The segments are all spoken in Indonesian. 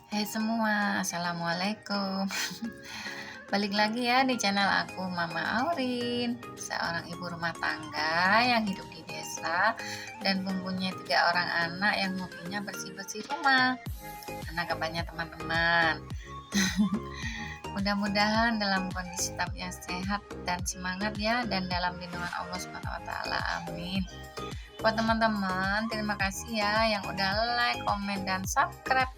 Hai semua, assalamualaikum. Balik lagi ya di channel aku, Mama Aurin, seorang ibu rumah tangga yang hidup di desa dan mempunyai 3 orang anak yang hobinya bersih-bersih rumah. Karena kebanyakan teman-teman. Mudah-mudahan dalam kondisi tetap yang sehat dan semangat ya, dan dalam lindungan Allah Subhanahu wa taala. Amin. Buat teman-teman, terima kasih ya yang udah like, komen, dan subscribe.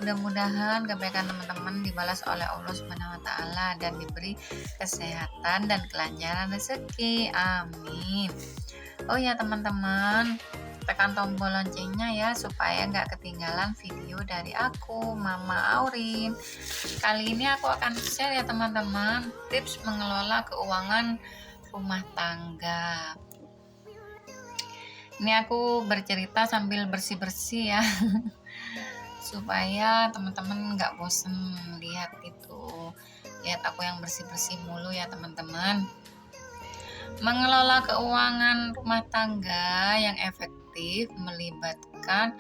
Mudah-mudahan kebaikan teman-teman dibalas oleh Allah Subhanahu wa taala dan diberi kesehatan dan kelancaran rezeki. Amin. Oh ya teman-teman, tekan tombol loncengnya ya supaya nggak ketinggalan video dari aku, Mama Aurin. Kali ini aku akan share ya teman-teman, tips mengelola keuangan rumah tangga. Ini aku bercerita sambil bersih-bersih ya. Supaya teman-teman nggak bosen lihat aku yang bersih-bersih mulu ya teman-teman. Mengelola keuangan rumah tangga yang efektif melibatkan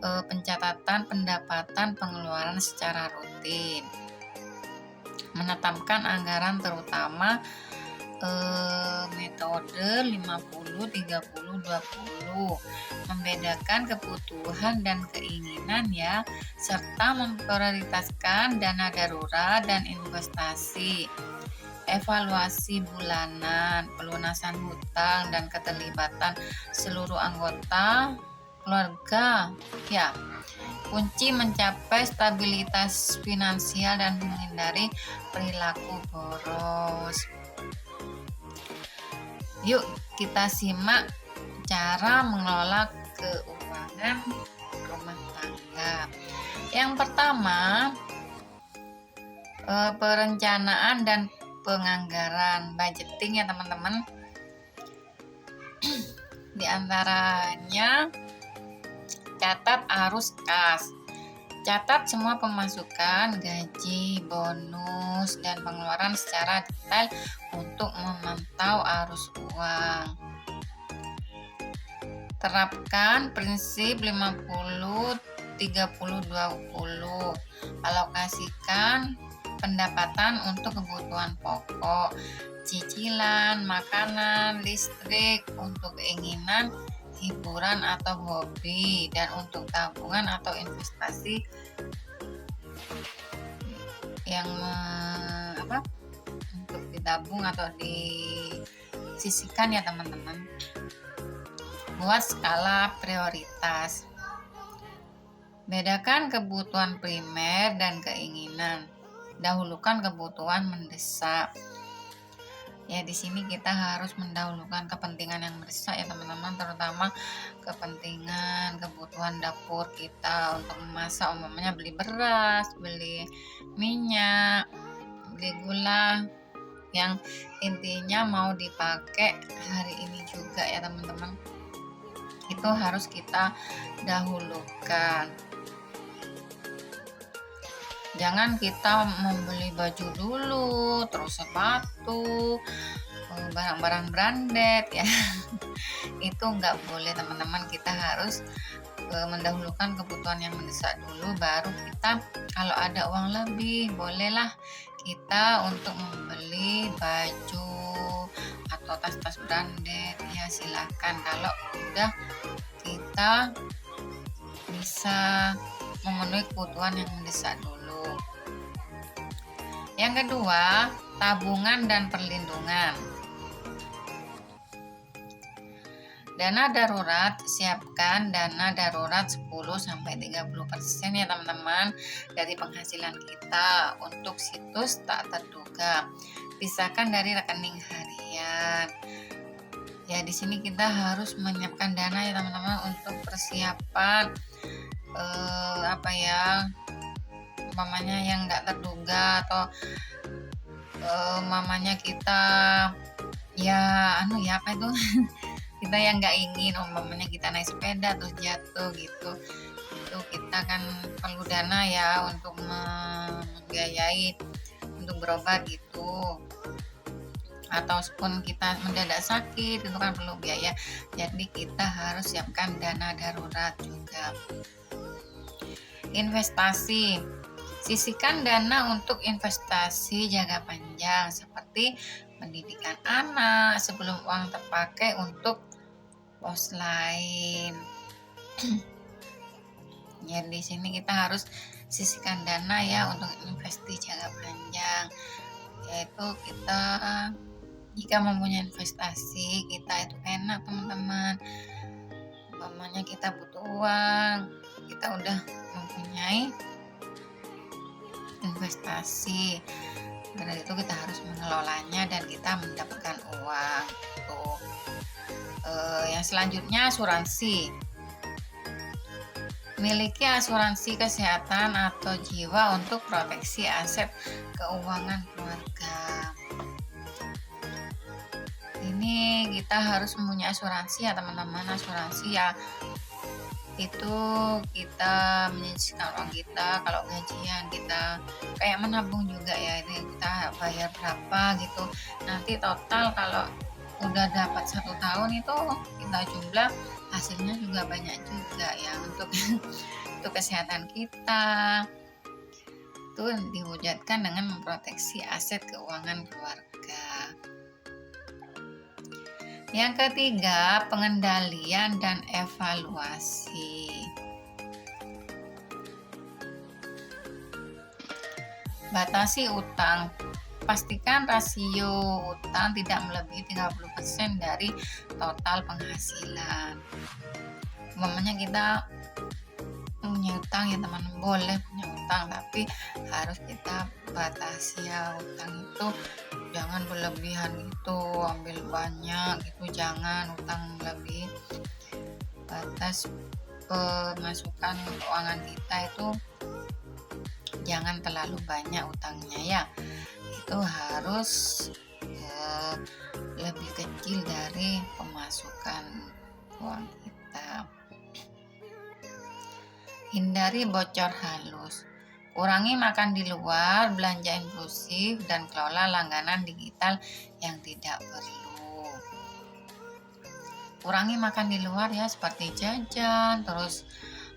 pencatatan pendapatan pengeluaran secara rutin, menetapkan anggaran terutama metode 50-30-20, membedakan kebutuhan dan keinginan ya, serta memprioritaskan dana darurat dan investasi, evaluasi bulanan, pelunasan hutang, dan keterlibatan seluruh anggota keluarga ya, kunci mencapai stabilitas finansial dan menghindari perilaku boros. Yuk kita simak cara mengelola keuangan rumah tangga. Yang pertama, perencanaan dan penganggaran, budgeting ya teman-teman. Di antaranya catat arus kas. Catat semua pemasukan, gaji, bonus, dan pengeluaran secara detail untuk memantau arus uang. Terapkan prinsip 50-30-20. Alokasikan pendapatan untuk kebutuhan pokok, cicilan, makanan, listrik, untuk keinginan, hiburan atau hobi, dan untuk tabungan atau investasi yang untuk ditabung atau disisihkan ya teman-teman. Buat skala prioritas. Bedakan kebutuhan primer dan keinginan. Dahulukan kebutuhan mendesak. Ya, di sini kita harus mendahulukan kepentingan yang mendesak ya teman-teman, terutama kepentingan kebutuhan dapur kita untuk memasak, umpamanya beli beras, beli minyak, beli gula, yang intinya mau dipakai hari ini juga ya teman-teman. Itu harus kita dahulukan. Jangan kita membeli baju dulu, terus sepatu, barang-barang branded ya. Itu nggak boleh teman-teman. Kita harus mendahulukan kebutuhan yang mendesak dulu, baru kita kalau ada uang lebih bolehlah kita untuk membeli baju atau tas-tas branded ya, silahkan kalau udah kita bisa memenuhi kebutuhan yang mendesak dulu. Yang kedua, tabungan dan perlindungan. Dana darurat, siapkan dana darurat 10-30% ya teman-teman dari penghasilan kita untuk situs tak terduga. Pisahkan dari rekening harian. Ya, di sini kita harus menyiapkan dana ya teman-teman untuk persiapan umpamanya yang nggak terduga, atau mamanya kita kita yang nggak ingin, umpamanya kita naik sepeda terus jatuh gitu. Itu kita kan perlu dana ya untuk membiayai untuk berobat gitu, ataupun kita mendadak sakit itu kan perlu biaya. Jadi kita harus siapkan dana darurat juga. Investasi. Sisihkan dana untuk investasi jangka panjang seperti pendidikan anak sebelum uang terpakai untuk pos lain. Ya, di sini kita harus sisihkan dana ya untuk investasi jangka panjang. Yaitu kita jika mempunyai investasi kita itu enak teman-teman. Umpamanya kita butuh uang, kita udah mempunyai investasi, karena itu kita harus mengelolanya dan kita mendapatkan uang. Tuh. Yang selanjutnya asuransi. Miliki asuransi kesehatan atau jiwa untuk proteksi aset keuangan keluarga. Ini kita harus mempunyai asuransi ya teman-teman. Asuransi ya itu kita menyisihkan uang kita, kalau gajian kita kayak menabung juga ya, ini kita bayar berapa gitu, nanti total kalau udah dapat 1 tahun itu kita jumlah hasilnya juga banyak juga ya untuk untuk kesehatan kita. Itu diwujudkan dengan memproteksi aset keuangan keluarga. Yang ketiga, pengendalian dan evaluasi. Batasi utang. Pastikan rasio utang tidak melebihi 30% dari total penghasilan. Umpamanya kita punya utang ya teman, boleh punya utang tapi harus kita batasi ya, utang itu jangan berlebihan gitu, ambil banyak gitu, jangan utang lebih. Batas pemasukan keuangan kita itu jangan terlalu banyak utangnya ya, itu harus lebih kecil dari pemasukan uang kita. Hindari bocor halus. Kurangi makan di luar, belanja impulsif, dan kelola langganan digital yang tidak perlu. Kurangi makan di luar ya, seperti jajan, terus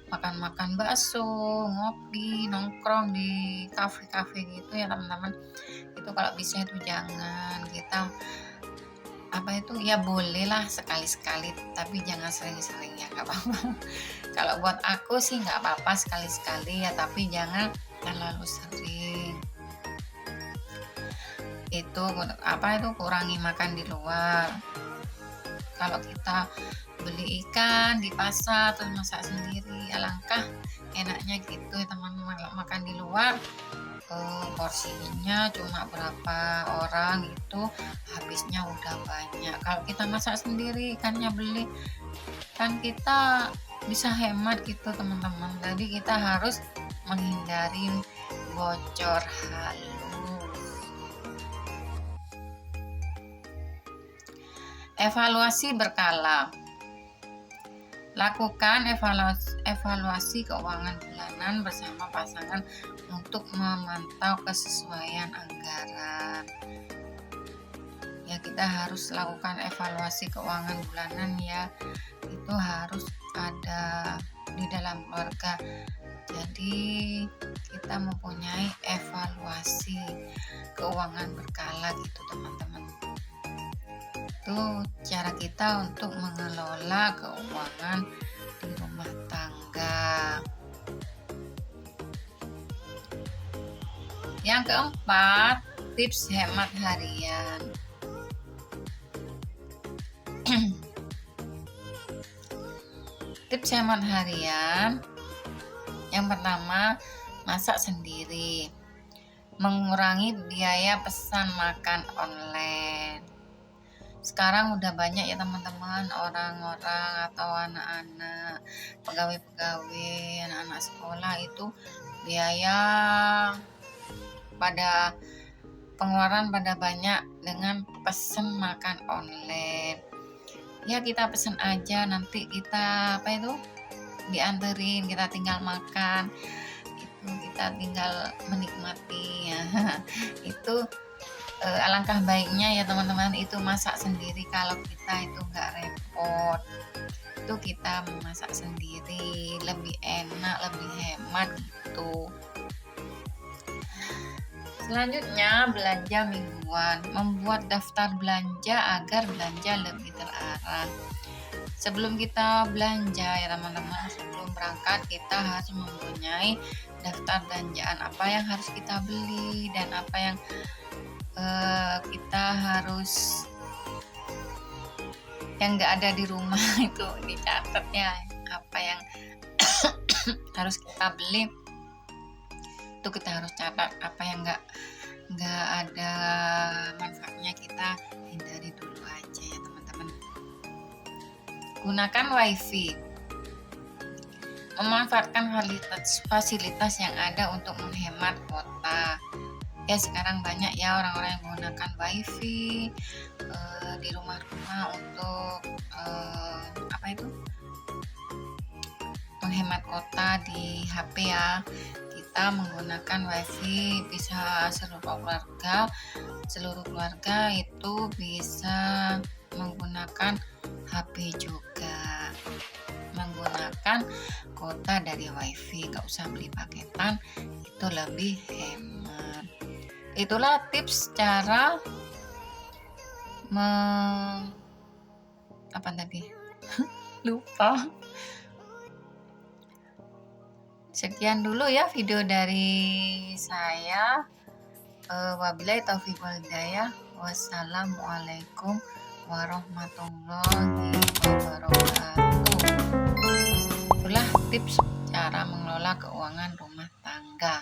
makan-makan bakso, ngopi, nongkrong di kafe-kafe gitu ya teman-teman. Itu kalau bisa itu jangan, kita ya boleh lah sekali-sekali, tapi jangan sering-sering ya, nggak apa-apa. Kalau buat aku sih nggak apa-apa sekali-sekali ya, tapi jangan terlalu sering. Itu kurangi makan di luar. Kalau kita beli ikan di pasar terus masak sendiri, alangkah enaknya gitu ya teman-teman. Makan di luar porsinya cuma berapa orang itu habisnya udah banyak. Kalau kita masak sendiri ikannya beli, kan kita bisa hemat gitu teman-teman. Jadi kita harus menghindari bocor halus. Evaluasi berkala. Lakukan evaluasi keuangan bulanan bersama pasangan untuk memantau kesesuaian anggaran. Ya, kita harus lakukan evaluasi keuangan bulanan ya. Itu harus ada di dalam keluarga. Jadi kita mempunyai evaluasi keuangan berkala gitu teman-teman. Itu cara kita untuk mengelola keuangan di rumah tangga. Yang keempat, tips hemat harian. Tips hemat harian. Yang pertama, masak sendiri. Mengurangi biaya pesan makan online. Sekarang udah banyak ya teman-teman, orang-orang atau anak-anak, pegawai-pegawai, anak-anak sekolah itu biaya pada pengeluaran pada banyak dengan pesan makan online. Ya, kita pesan aja, nanti kita dianterin, kita tinggal makan, itu kita tinggal menikmati ya. Itu alangkah baiknya ya teman-teman, itu masak sendiri. Kalau kita itu nggak repot, itu kita memasak sendiri lebih enak, lebih hemat. menghemat gitu. Selanjutnya, belanja mingguan. Membuat daftar belanja agar belanja lebih terarah. Sebelum kita belanja ya teman-teman, sebelum berangkat kita harus mempunyai daftar belanjaan apa yang harus kita beli dan apa yang kita harus yang nggak ada di rumah itu dicatat ya, apa yang harus kita beli itu kita harus catat, apa yang nggak ada manfaatnya kita hindari dulu aja ya teman-teman. Gunakan wifi. Memanfaatkan fasilitas yang ada untuk menghemat kuota. Ya sekarang banyak ya orang-orang yang menggunakan wifi di rumah-rumah untuk menghemat kuota di HP ya. Kita menggunakan wifi bisa seluruh keluarga itu bisa menggunakan HP juga, menggunakan kuota dari wifi, gak usah beli paketan, itu lebih hemat. Itulah tips cara lupa. Sekian dulu ya video dari saya. Wabillahi taufiq wal hidayah. Wassalamualaikum warahmatullahi wabarakatuh. Itulah tips cara mengelola keuangan rumah tangga.